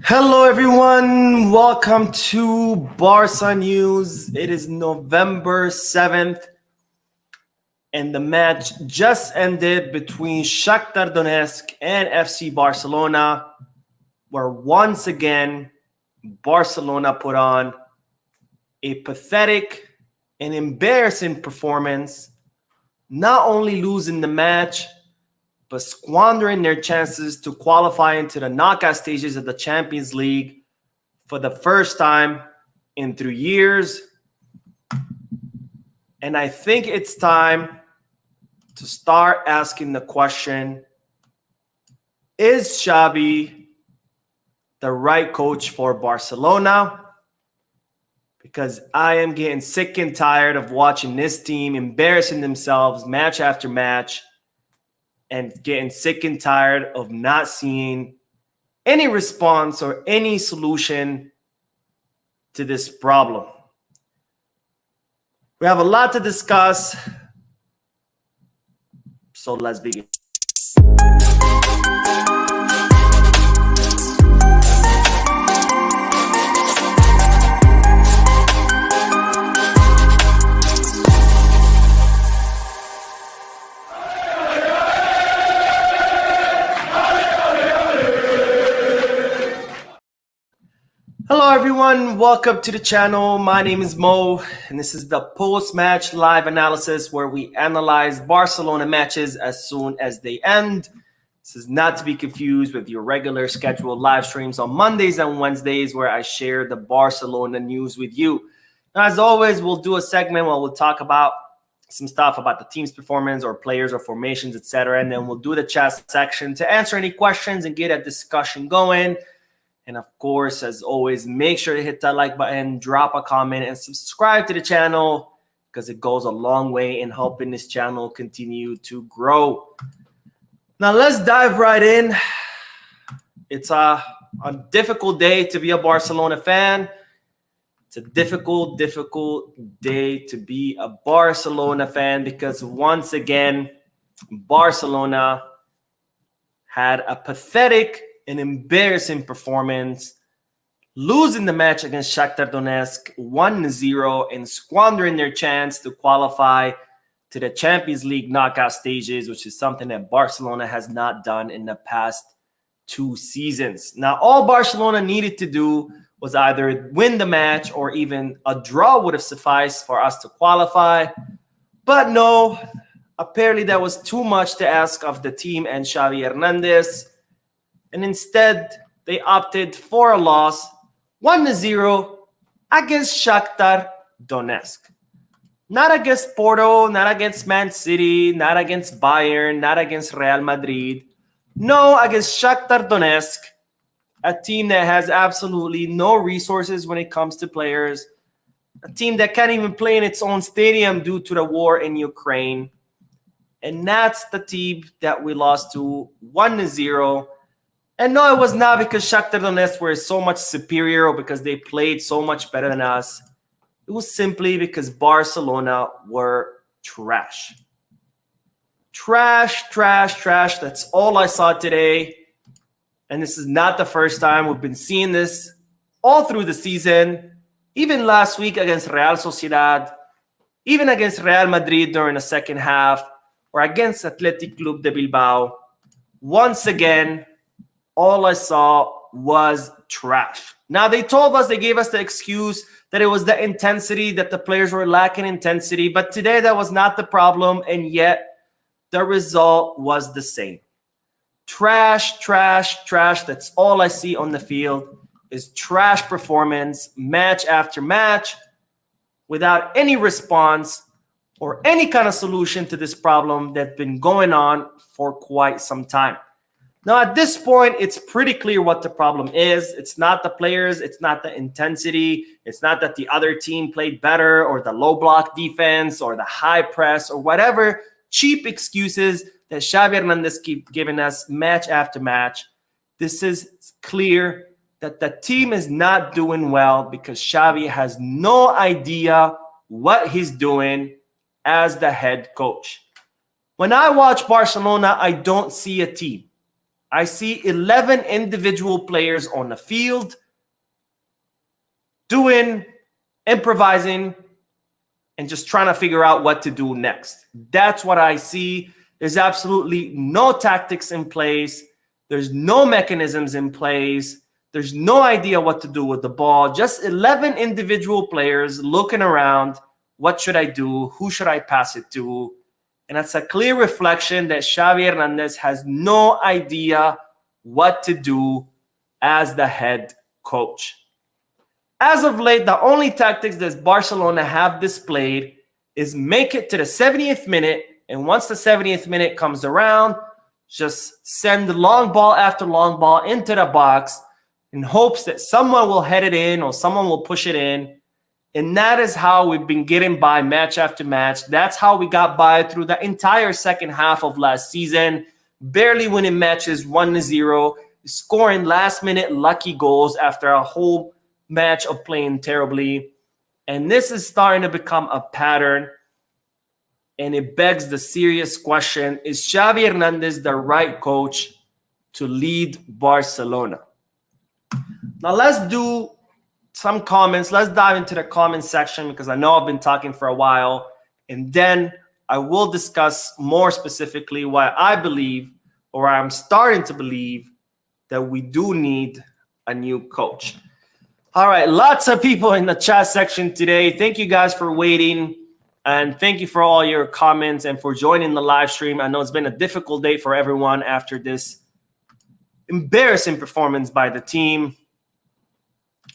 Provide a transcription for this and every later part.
Hello, everyone. Welcome to Barca News. It is November 7th, and the match just ended between Shakhtar Donetsk and FC Barcelona, where once again, Barcelona put on a pathetic and embarrassing performance, not only losing the match, but squandering their chances to qualify into the knockout stages of the Champions League for the first time in 3 years. And I think it's time to start asking the question, is Xavi the right coach for Barcelona? Because I am getting sick and tired of watching this team embarrassing themselves match after match, and getting sick and tired of not seeing any response or any solution to this problem. We have a lot to discuss, so let's begin. Hello everyone, welcome to the channel. My name is Mo, and this is the post-match live analysis where we analyze Barcelona matches as soon as they end. This is not to be confused with your regular scheduled live streams on Mondays and Wednesdays where I share the Barcelona news with you. Now, as always, we'll do a segment where we'll talk about some stuff about the team's performance or players or formations, etc. And then we'll do the chat section to answer any questions and get a discussion going. And of course, as always, make sure to hit that like button, drop a comment, and subscribe to the channel because it goes a long way in helping this channel continue to grow. Now, let's dive right in. It's a difficult day to be a Barcelona fan. It's a difficult day to be a Barcelona fan because once again, Barcelona had a pathetic an embarrassing performance, losing the match against Shakhtar Donetsk 1-0 and squandering their chance to qualify to the Champions League knockout stages, which is something that Barcelona has not done in the past 2 seasons. Now, all Barcelona needed to do was either win the match or even a draw would have sufficed for us to qualify. But no, apparently that was too much to ask of the team and Xavi Hernandez. And instead, they opted for a loss, 1-0 against Shakhtar Donetsk. Not against Porto, not against Man City, not against Bayern, not against Real Madrid. No, against Shakhtar Donetsk, a team that has absolutely no resources when it comes to players, a team that can't even play in its own stadium due to the war in Ukraine. And that's the team that we lost to 1-0. And no, it was not because Shakhtar Donetsk were so much superior or because they played so much better than us. It was simply because Barcelona were trash. Trash. That's all I saw today. And this is not the first time. We've been seeing this all through the season. Even last week against Real Sociedad. Even against Real Madrid during the second half. Or against Athletic Club de Bilbao. Once again, all I saw was trash. Now, they gave us the excuse that it was the intensity, that the players were lacking intensity. But today, that was not the problem. And yet, the result was the same. Trash. That's all I see on the field is trash performance, match after match, without any response or any kind of solution to this problem that's been going on for quite some time. Now, at this point, it's pretty clear what the problem is. It's not the players. It's not the intensity. It's not that the other team played better or the low block defense or the high press or whatever cheap excuses that Xavi Hernandez keep giving us match after match. This is clear that the team is not doing well because Xavi has no idea what he's doing as the head coach. When I watch Barcelona, I don't see a team. I see 11 individual players on the field doing, improvising, and just trying to figure out what to do next. That's what I see. There's absolutely no tactics in place. There's no mechanisms in place. There's no idea what to do with the ball. Just 11 individual players looking around. What should I do? Who should I pass it to? And that's a clear reflection that Xavi Hernandez has no idea what to do as the head coach. As of late, the only tactics that Barcelona have displayed is make it to the 70th minute, and once the 70th minute comes around, just send long ball after long ball into the box in hopes that someone will head it in or someone will push it in. And that is how we've been getting by match after match. That's how we got by through the entire second half of last season, barely winning matches 1-0, scoring last-minute lucky goals after a whole match of playing terribly. And this is starting to become a pattern. And it begs the serious question, is Xavi Hernandez the right coach to lead Barcelona? Now let's do some comments. Let's dive into the comment section because I know I've been talking for a while. And then I will discuss more specifically why I believe, or I'm starting to believe, that we do need a new coach. All right, lots of people in the chat section today. Thank you guys for waiting. And thank you for all your comments and for joining the live stream. I know it's been a difficult day for everyone after this embarrassing performance by the team.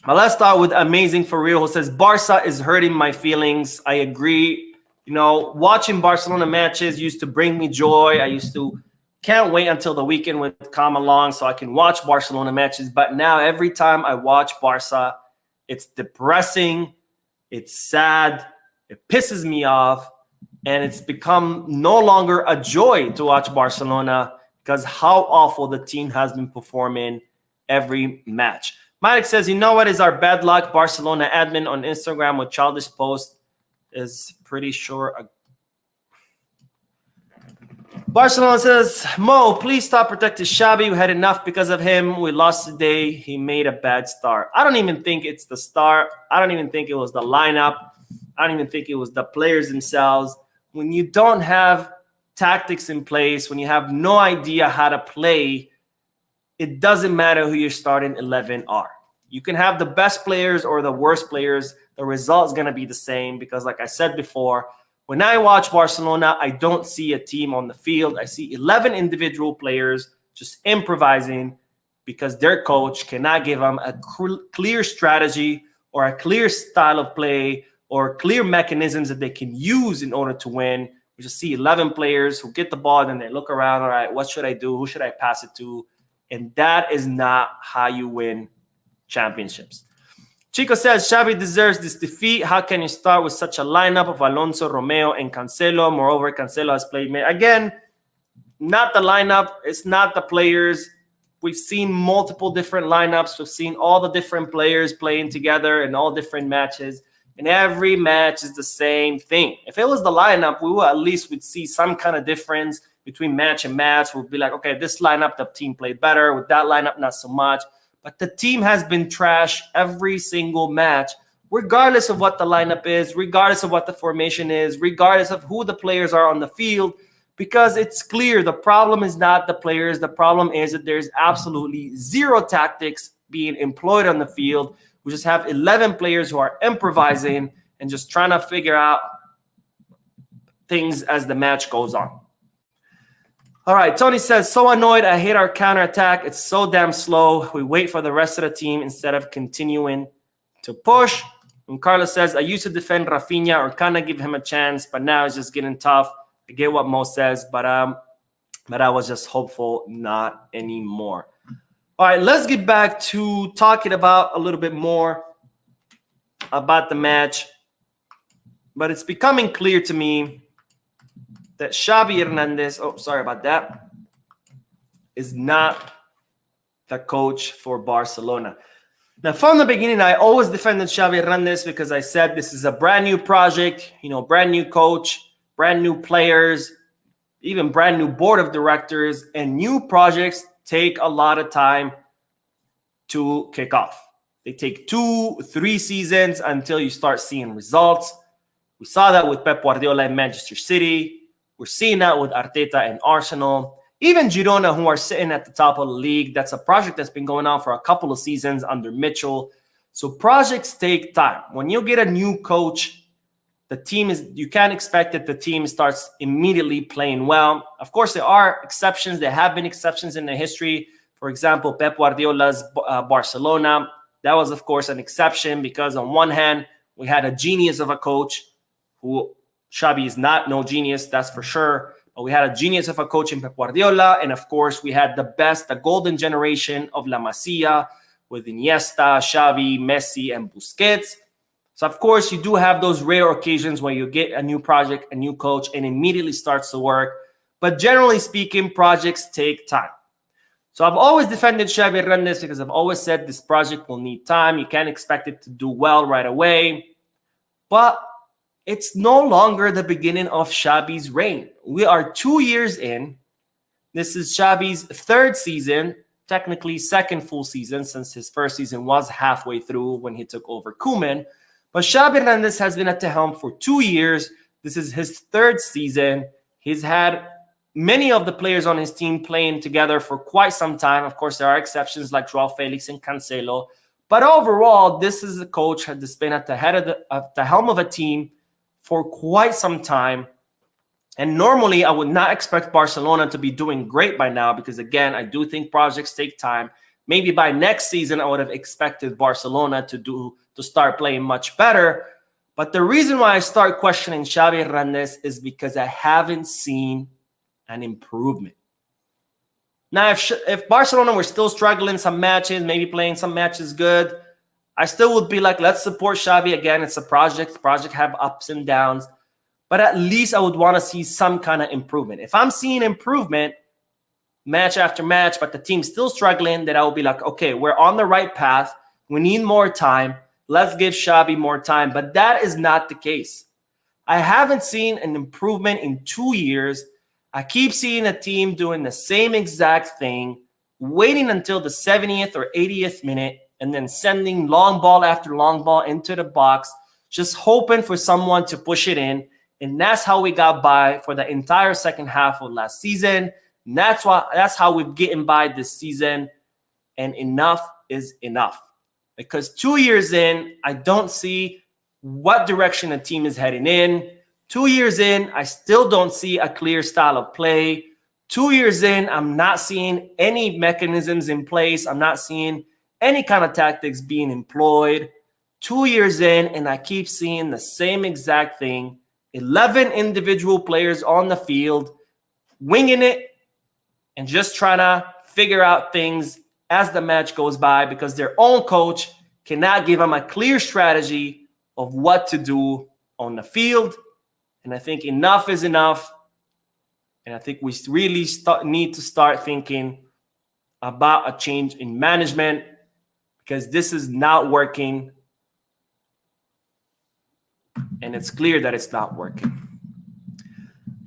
But let's start with Amazing For Real, who says, Barca is hurting my feelings. I agree. You know, watching Barcelona matches used to bring me joy. I used to can't wait until the weekend would come along so I can watch Barcelona matches. But now every time I watch Barca, it's depressing. It's sad. It pisses me off. And it's become no longer a joy to watch Barcelona because how awful the team has been performing every match. Mike says, you know what is our bad luck? Barcelona admin on Instagram with childish post is pretty sure. Barcelona says, Mo, please stop protecting Xavi. We had enough because of him. We lost today. He made a bad start. I don't even think it's the start. I don't even think it was the lineup. I don't even think it was the players themselves. When you don't have tactics in place, when you have no idea how to play, it doesn't matter who your starting 11 are. You can have the best players or the worst players. The result is going to be the same because, like I said before, when I watch Barcelona, I don't see a team on the field. I see 11 individual players just improvising because their coach cannot give them a clear strategy or a clear style of play or clear mechanisms that they can use in order to win. We just see 11 players who get the ball and then they look around, all right, what should I do? Who should I pass it to? And that is not how you win championships. Chico says, Xavi deserves this defeat. How can you start with such a lineup of Alonso, Romeo, and Cancelo? Moreover, Cancelo has played. Again, not the lineup. It's not the players. We've seen multiple different lineups. We've seen all the different players playing together in all different matches. And every match is the same thing. If it was the lineup, we would at least would see some kind of difference between match and match. We'll be like, okay, this lineup, the team played better. With that lineup, not so much. But the team has been trash every single match, regardless of what the lineup is, regardless of what the formation is, regardless of who the players are on the field, because it's clear the problem is not the players. The problem is that there's absolutely zero tactics being employed on the field. We just have 11 players who are improvising and just trying to figure out things as the match goes on. All right, Tony says, so annoyed. I hate our counterattack. It's so damn slow. We wait for the rest of the team instead of continuing to push. And Carlos says, I used to defend Rafinha or kind of give him a chance, but now it's just getting tough. I get what Mo says, but I was just hopeful not anymore. All right, let's get back to talking about a little bit more about the match. But it's becoming clear to me that Xavi Hernandez, is not the coach for Barcelona. Now, from the beginning, I always defended Xavi Hernandez because I said this is a brand new project, brand new coach, brand new players, even brand new board of directors, and new projects take a lot of time to kick off. They take 2-3 seasons until you start seeing results. We saw that with Pep Guardiola in Manchester City. We're seeing that with Arteta and Arsenal. Even Girona, who are sitting at the top of the league, that's a project that's been going on for a couple of seasons under Mitchell. So projects take time. When you get a new coach, you can't expect that the team starts immediately playing well. Of course, there are exceptions. There have been exceptions in the history. For example, Pep Guardiola's Barcelona. That was, of course, an exception because on one hand, we had a genius of a coach who Xavi is no genius, that's for sure. But we had a genius of a coach in Pep Guardiola. And of course, we had the golden generation of La Masia with Iniesta, Xavi, Messi, and Busquets. So, of course, you do have those rare occasions where you get a new project, a new coach, and immediately starts to work. But generally speaking, projects take time. So I've always defended Xavi Hernandez because I've always said this project will need time. You can't expect it to do well right away. But it's no longer the beginning of Xavi's reign. We are 2 years in. This is Xavi's third season, technically second full season since his first season was halfway through when he took over Koeman. But Xavi Hernandez has been at the helm for 2 years. This is his third season. He's had many of the players on his team playing together for quite some time. Of course, there are exceptions like Joao Felix and Cancelo. But overall, this is a coach that's been at the helm of a team for quite some time. And normally, I would not expect Barcelona to be doing great by now because, again, I do think projects take time. Maybe by next season, I would have expected Barcelona to start playing much better. But the reason why I start questioning Xavi Hernandez is because I haven't seen an improvement. Now, if Barcelona were still struggling some matches, maybe playing some matches good, I still would be like, let's support Xavi again. It's a project. The project have ups and downs. But at least I would want to see some kind of improvement. If I'm seeing improvement match after match, but the team's still struggling, then I will be like, okay, we're on the right path. We need more time. Let's give Xavi more time. But that is not the case. I haven't seen an improvement in 2 years. I keep seeing a team doing the same exact thing, waiting until the 70th or 80th minute, and then sending long ball after long ball into the box, just hoping for someone to push it in. And that's how we got by for the entire second half of last season. And that's how we've gotten by this season. And enough is enough. Because 2 years in, I don't see what direction the team is heading in. 2 years in, I still don't see a clear style of play. 2 years in, I'm not seeing any mechanisms in place. I'm not seeing any kind of tactics being employed. 2 years in, and I keep seeing the same exact thing. 11 individual players on the field, winging it, and just trying to figure out things as the match goes by because their own coach cannot give them a clear strategy of what to do on the field. And I think enough is enough. And I think we really need to start thinking about a change in management because this is not working. And it's clear that it's not working.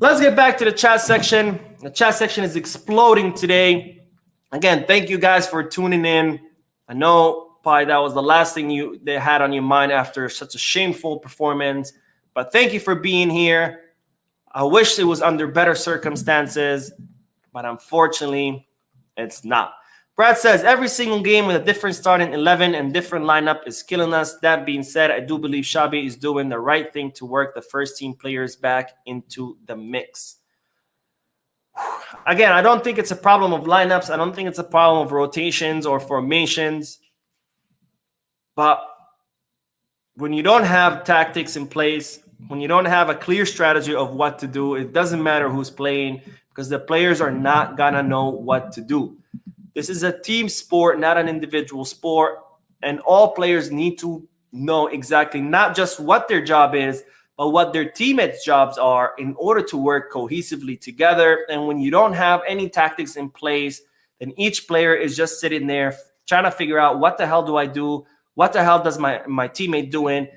Let's get back to the chat section. The chat section is exploding today. Again, thank you guys for tuning in. I know probably that was the last thing they had on your mind after such a shameful performance. But thank you for being here. I wish it was under better circumstances, but unfortunately, it's not. Brad says, every single game with a different starting 11 and different lineup is killing us. That being said, I do believe Xavi is doing the right thing to work the first team players back into the mix. Again, I don't think it's a problem of lineups. I don't think it's a problem of rotations or formations. But when you don't have tactics in place, when you don't have a clear strategy of what to do, it doesn't matter who's playing because the players are not going to know what to do. This is a team sport, not an individual sport. And all players need to know exactly not just what their job is, but what their teammates' jobs are in order to work cohesively together. And when you don't have any tactics in place, then each player is just sitting there trying to figure out what the hell do I do? What the hell does my teammate doing?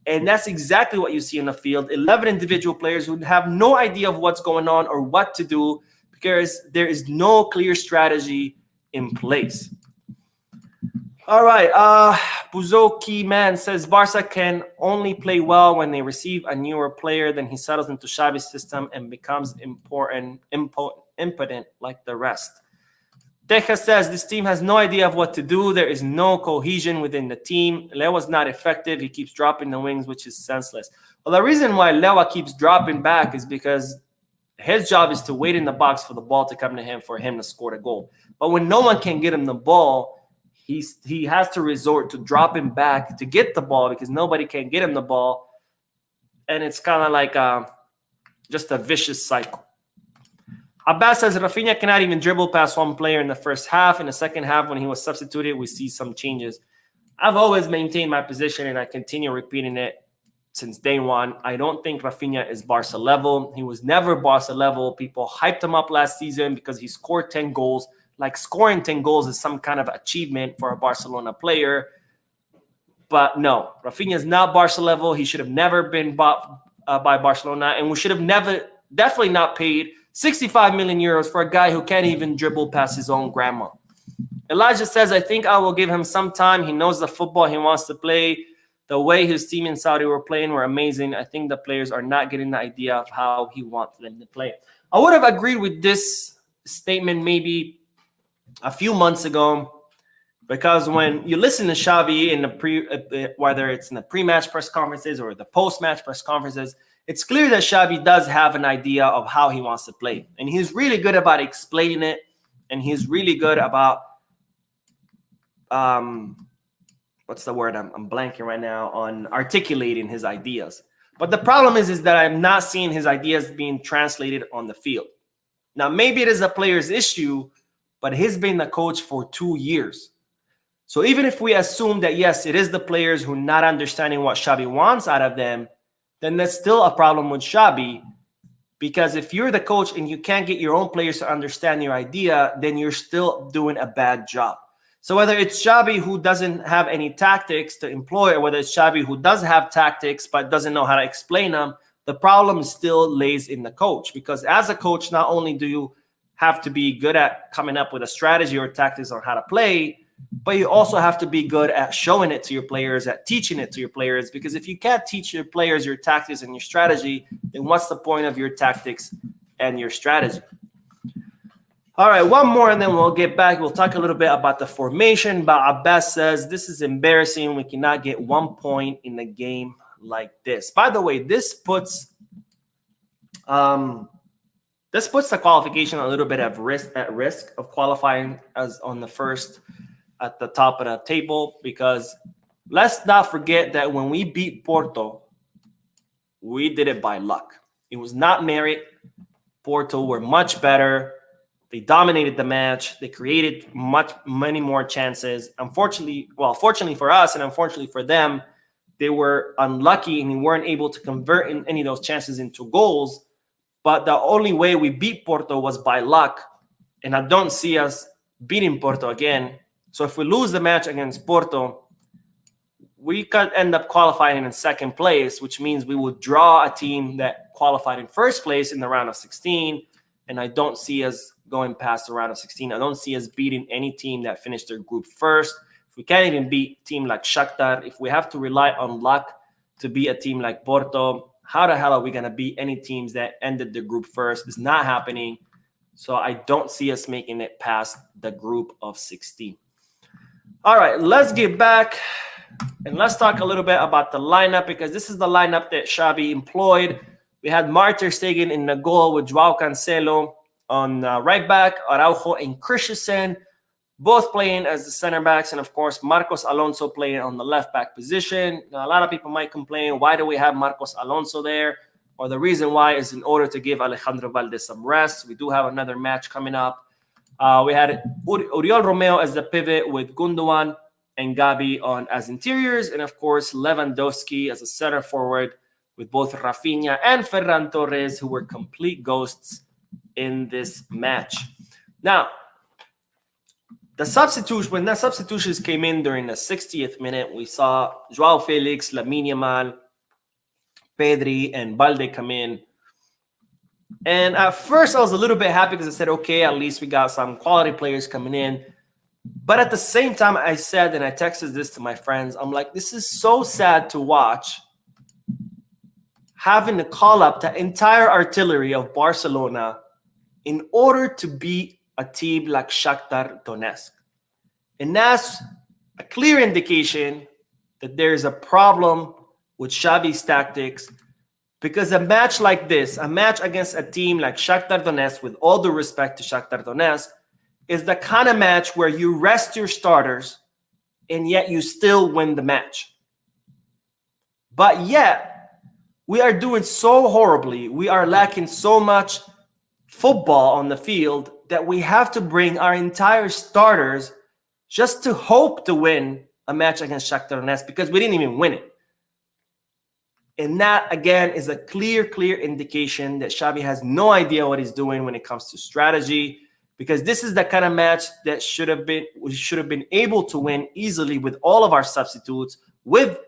And that's exactly what you see in the field. 11 individual players who have no idea of what's going on or what to do because there is no clear strategy in place. All right. Buzoki Man says Barca can only play well when they receive a newer player, then he settles into Xavi's system and becomes impotent like the rest. Teja says this team has no idea of what to do. There is no cohesion within the team. Lewa's not effective. He keeps dropping the wings, which is senseless. Well, the reason why Lewa keeps dropping back is because his job is to wait in the box for the ball to come to him for him to score the goal. But when no one can get him the ball, he has to resort to dropping back to get the ball because nobody can get him the ball. And it's kind of like just a vicious cycle. Abbas says Rafinha cannot even dribble past one player in the first half. In the second half, when he was substituted, we see some changes. I've always maintained my position, and I continue repeating it since day one. I don't think Rafinha is Barca level. He was never Barca level. People hyped him up last season because he scored 10 goals. Like scoring 10 goals is some kind of achievement for a Barcelona player. But no, Rafinha is not Barca level. He should have never been bought by Barcelona. And we should have definitely not paid 65 million euros for a guy who can't even dribble past his own grandma. Elijah says, I think I will give him some time. He knows the football he wants to play. The way his team in Saudi were playing were amazing. I think the players are not getting the idea of how he wants them to play. I would have agreed with this statement maybe a few months ago, because when you listen to Xavi in the whether it's in the pre-match press conferences or the post-match press conferences, it's clear that Xavi does have an idea of how he wants to play. And he's really good about explaining it. And he's really good about, what's the word? I'm blanking right now on articulating his ideas. But the problem is that I'm not seeing his ideas being translated on the field. Now, maybe it is a player's issue, but he's been the coach for 2 years. So even if we assume that, yes, it is the players who are not understanding what Xavi wants out of them, then that's still a problem with Xavi. Because if you're the coach and you can't get your own players to understand your idea, then you're still doing a bad job. So whether it's Xavi who doesn't have any tactics to employ, or whether it's Xavi who does have tactics but doesn't know how to explain them, the problem still lays in the coach. Because as a coach, not only do you have to be good at coming up with a strategy or tactics on how to play, but you also have to be good at showing it to your players, at teaching it to your players. Because if you can't teach your players your tactics and your strategy, then what's the point of your tactics and your strategy? All right, one more and then we'll get back. We'll talk a little bit about the formation. But Abbas says, this is embarrassing. We cannot get 1 point in a game like this. By the way, this puts the qualification a little bit at risk of qualifying as on the first at the top of the table, because let's not forget that when we beat Porto, we did it by luck. It was not merit. Porto were much better. They dominated the match. They created many more chances. Fortunately for us and unfortunately for them, they were unlucky and they weren't able to convert in any of those chances into goals. But the only way we beat Porto was by luck. And I don't see us beating Porto again. So if we lose the match against Porto, we could end up qualifying in second place, which means we will draw a team that qualified in first place in the round of 16. And I don't see us going past the round of 16. I don't see us beating any team that finished their group first. If we can't even beat a team like Shakhtar, if we have to rely on luck to beat a team like Porto, how the hell are we going to beat any teams that ended the group first? It's not happening. So I don't see us making it past the group of 16. All right, let's get back and let's talk a little bit about the lineup, because this is the lineup that Xavi employed. We had Ter Stegen in the goal with Joao Cancelo on right back, Araujo and Christensen both playing as the center backs, and of course Marcos Alonso playing on the left back position. Now, a lot of people might complain, why do we have Marcos Alonso there? Or the reason why is in order to give Alejandro Valdez some rest. We do have another match coming up. We had Oriol Romeo as the pivot with Gundogan and Gabi as interiors, and of course Lewandowski as a center forward with both Rafinha and Ferran Torres, who were complete ghosts in this match. Now, when the substitutions came in during the 60th minute, we saw Joao Felix, Lamine Yamal, Pedri, and Balde come in. And at first, I was a little bit happy because I said, okay, at least we got some quality players coming in. But at the same time, I said, and I texted this to my friends, I'm like, this is so sad to watch, having to call up the entire artillery of Barcelona in order to beat a team like Shakhtar Donetsk. And that's a clear indication that there's a problem with Xavi's tactics, because a match like this, a match against a team like Shakhtar Donetsk, with all due respect to Shakhtar Donetsk, is the kind of match where you rest your starters and yet you still win the match. But yet, we are doing so horribly. We are lacking so much football on the field that we have to bring our entire starters just to hope to win a match against Shakhtar Donetsk, because we didn't even win it. And that, again, is a clear indication that Xavi has no idea what he's doing when it comes to strategy, because this is the kind of match that we should have been able to win easily with all of our substitutes, with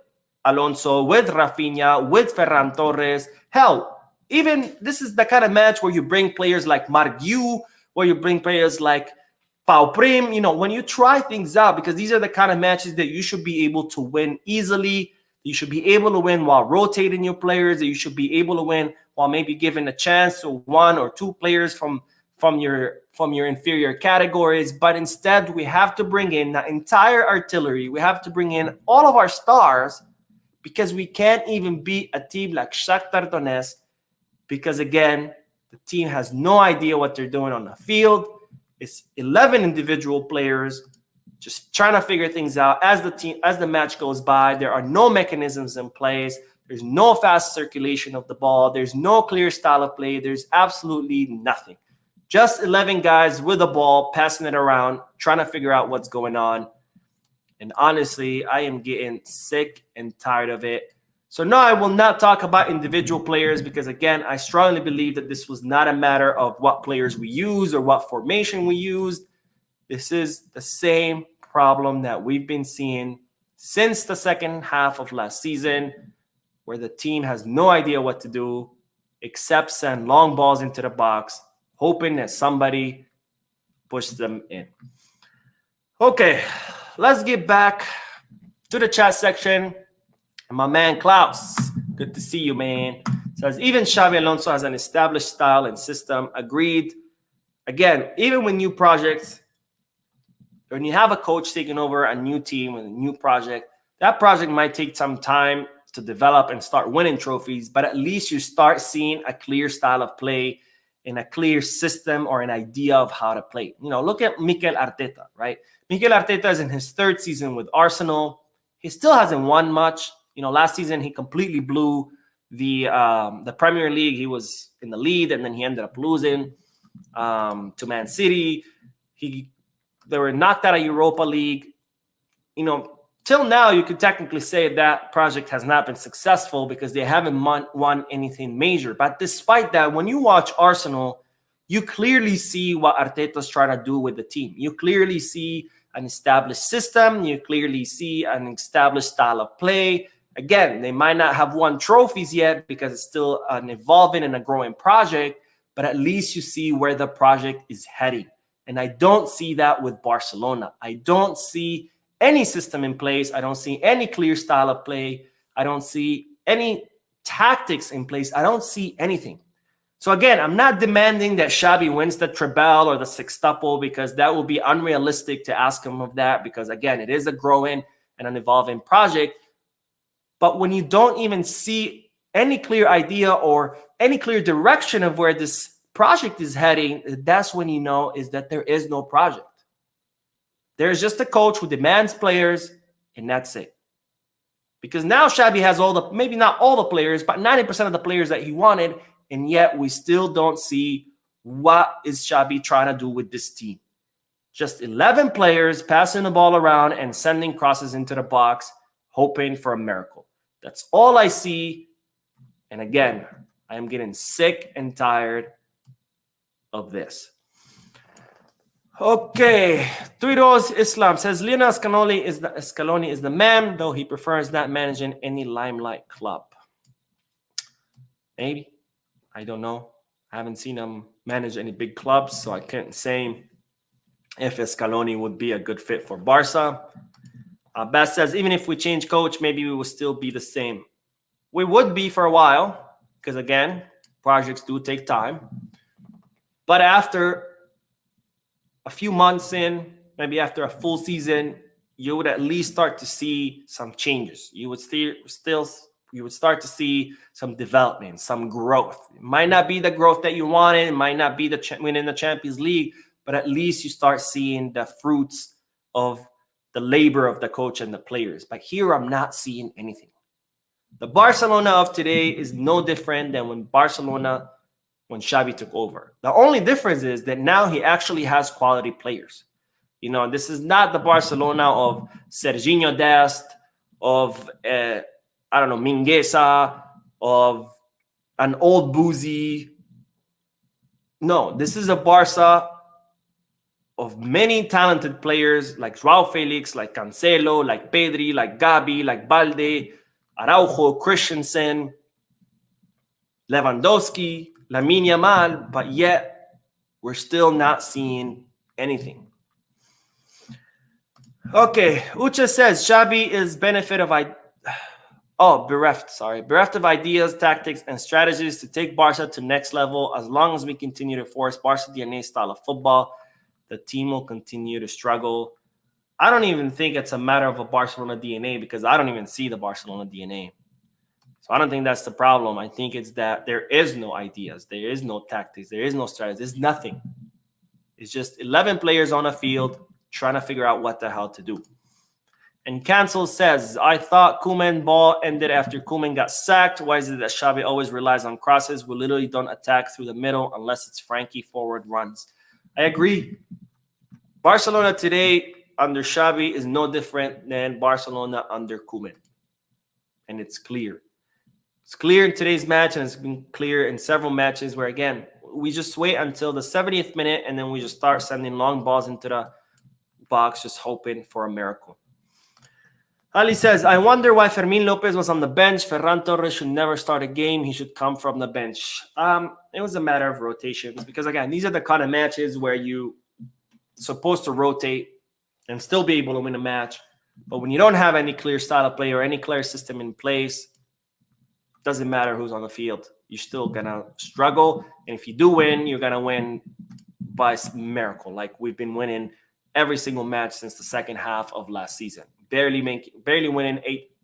Alonso, with Rafinha, with Ferran Torres. Hell, even this is the kind of match where you bring players like Margiu, where you bring players like Pau Prim, when you try things out, because these are the kind of matches that you should be able to win easily. You should be able to win while rotating your players. That you should be able to win while maybe giving a chance to one or two players from your inferior categories. But instead, we have to bring in the entire artillery. We have to bring in all of our stars, because we can't even beat a team like Shakhtar Donetsk, because, again, the team has no idea what they're doing on the field. It's 11 individual players just trying to figure things out as the match goes by. There are no mechanisms in place. There's no fast circulation of the ball. There's no clear style of play. There's absolutely nothing. Just 11 guys with the ball, passing it around, trying to figure out what's going on. And honestly, I am getting sick and tired of it. So no, I will not talk about individual players, because, again, I strongly believe that this was not a matter of what players we used or what formation we used. This is the same problem that we've been seeing since the second half of last season, where the team has no idea what to do except send long balls into the box, hoping that somebody pushes them in. Okay, let's get back to the chat section. My man Klaus, good to see you, man. Says, even Xavi Alonso has an established style and system. Agreed. Again, even with new projects, when you have a coach taking over a new team with a new project, that project might take some time to develop and start winning trophies, but at least you start seeing a clear style of play and a clear system or an idea of how to play. Look at Mikel Arteta, right? Mikel Arteta is in his third season with Arsenal. He still hasn't won much. Last season he completely blew the Premier League. He was in the lead, and then he ended up losing to Man City. They were knocked out of Europa League. Till now, you could technically say that project has not been successful because they haven't won anything major. But despite that, when you watch Arsenal, you clearly see what Arteta's trying to do with the team. You clearly see an established system. You clearly see an established style of play. Again, they might not have won trophies yet because it's still an evolving and a growing project, but at least you see where the project is heading. And I don't see that with Barcelona. I don't see any system in place. I don't see any clear style of play. I don't see any tactics in place. I don't see anything. So again, I'm not demanding that Xavi wins the treble or the sextuple, because that will be unrealistic to ask him of that, because, again, it is a growing and an evolving project. But when you don't even see any clear idea or any clear direction of where this project is heading, that's when you know is that there is no project. There's just a coach who demands players, and that's it. Because now Xavi has maybe not all the players, but 90% of the players that he wanted, and yet we still don't see what is Xavi trying to do with this team. Just 11 players passing the ball around and sending crosses into the box, hoping for a miracle. That's all I see. And again, I am getting sick and tired of this. Okay, Tuiros Islam says Lionel Scaloni is the man, though he prefers not managing any limelight club. Maybe, I don't know. I haven't seen him manage any big clubs, so I can't say if Scaloni would be a good fit for Barca. Best says, even if we change coach, maybe we will still be the same. We would be for a while, because again, projects do take time. But after a few months in, maybe after a full season, you would at least start to see some changes. You would start to see some development, some growth. It might not be the growth that you wanted, it might not be the winning the Champions League, but at least you start seeing the fruits of the labor of the coach and the players. But here I'm not seeing anything. The Barcelona of today is no different than when Xavi took over. The only difference is that now he actually has quality players. This is not the Barcelona of Serginho Dest, of Mingueza, of an old Boozy. No, this is a Barca of many talented players like Joao Felix, like Cancelo, like Pedri, like Gabi, like Balde, Araujo, Christensen, Lewandowski, Lamine Yamal, but yet we're still not seeing anything. Okay, Ucha says Xavi is bereft of ideas, tactics, and strategies to take Barca to next level. As long as we continue to force Barca DNA style of football, the team will continue to struggle. I don't even think it's a matter of a Barcelona DNA because I don't even see the Barcelona DNA. So I don't think that's the problem. I think it's that there is no ideas, there is no tactics, there is no strategy, there's nothing. It's just 11 players on a field trying to figure out what the hell to do. And Cancel says, I thought Koeman ball ended after Koeman got sacked. Why is it that Xavi always relies on crosses? We literally don't attack through the middle unless it's Frankie forward runs. I agree. Barcelona today under Xavi is no different than Barcelona under Koeman. And it's clear. It's clear in today's match, and it's been clear in several matches where, again, we just wait until the 70th minute and then we just start sending long balls into the box, just hoping for a miracle. Ali says, I wonder why Fermin Lopez was on the bench. Ferran Torres should never start a game. He should come from the bench. It was a matter of rotations because, again, these are the kind of matches where you're supposed to rotate and still be able to win a match. But when you don't have any clear style of play or any clear system in place, it doesn't matter who's on the field. You're still going to struggle. And if you do win, you're going to win by miracle. Like we've been winning every single match since the second half of last season. Barely winning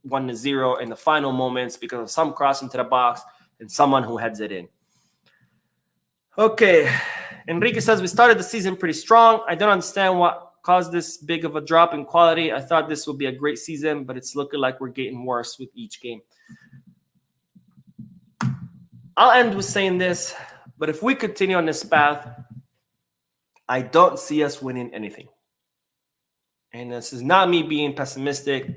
1-0 in the final moments because of some cross into the box and someone who heads it in. Okay. Enrique says, we started the season pretty strong. I don't understand what caused this big of a drop in quality. I thought this would be a great season, but it's looking like we're getting worse with each game. I'll end with saying this, but if we continue on this path, I don't see us winning anything. And this is not me being pessimistic.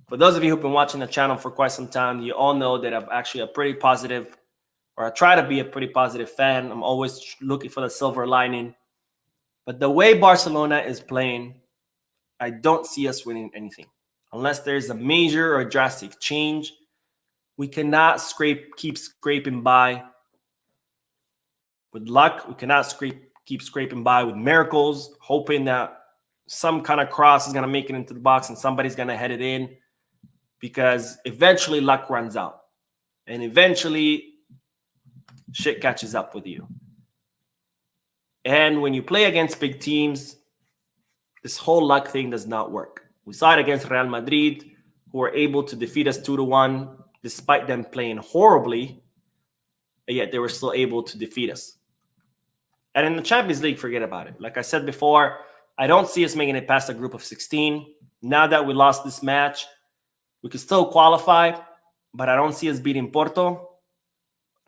For those of you who've been watching the channel for quite some time, you all know that I'm actually a pretty positive, or I try to be a pretty positive fan. I'm always looking for the silver lining. But the way Barcelona is playing, I don't see us winning anything. Unless there's a major or drastic change, we cannot keep scraping by with luck. We cannot keep scraping by with miracles, hoping that some kind of cross is going to make it into the box and somebody's going to head it in, because eventually luck runs out and eventually shit catches up with you. And when you play against big teams, this whole luck thing does not work. We saw it against Real Madrid, who were able to defeat us 2-1 despite them playing horribly, and yet they were still able to defeat us. And in the Champions League, forget about it. Like I said before, I don't see us making it past the group of 16. Now that we lost this match, we could still qualify, but I don't see us beating Porto.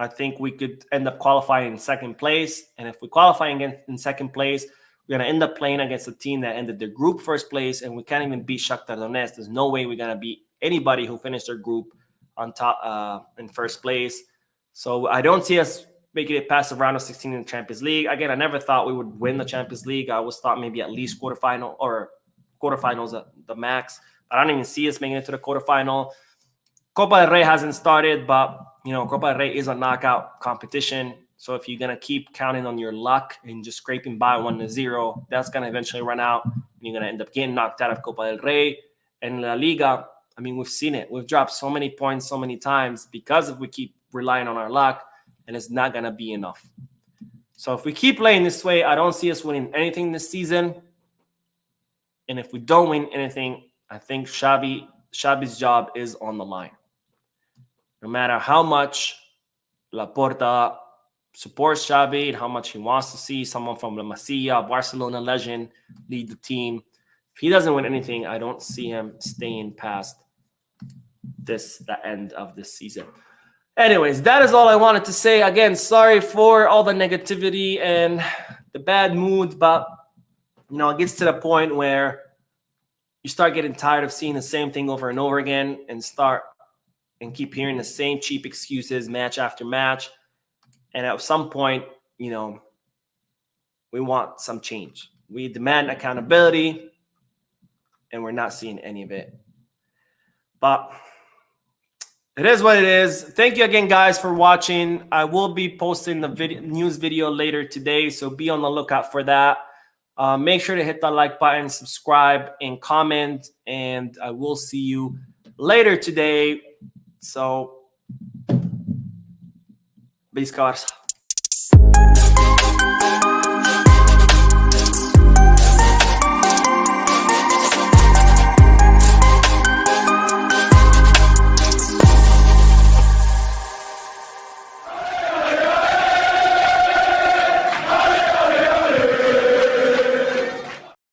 I think we could end up qualifying in second place. And if we qualify in second place, we're going to end up playing against a team that ended their group first place, and we can't even beat Shakhtar Donetsk. There's no way we're going to beat anybody who finished their group on top in first place. So I don't see us making it past the round of 16 in the Champions League. Again, I never thought we would win the Champions League. I always thought maybe at least quarterfinals at the max. I don't even see us making it to the quarterfinal. Copa del Rey hasn't started, but Copa del Rey is a knockout competition. So if you're going to keep counting on your luck and just scraping by 1-0, that's going to eventually run out. And you're going to end up getting knocked out of Copa del Rey and La Liga. I mean, we've seen it. We've dropped so many points so many times because if we keep relying on our luck, and it's not going to be enough. So if we keep playing this way, I don't see us winning anything this season. And if we don't win anything, I think Xavi's job is on the line. No matter how much Laporta supports Xavi and how much he wants to see someone from La Masia, Barcelona legend, lead the team. If he doesn't win anything, I don't see him staying past the end of this season. Anyways, that is all I wanted to say. Again, sorry for all the negativity and the bad mood, but it gets to the point where you start getting tired of seeing the same thing over and over again and keep hearing the same cheap excuses match after match. And at some point, we want some change. We demand accountability, and we're not seeing any of it. But it is what it is. Thank you again, guys, for watching. I will be posting the news video later today, so be on the lookout for that. Make sure to hit the like button, subscribe, and comment, and I will see you later today. So, Visca Barça.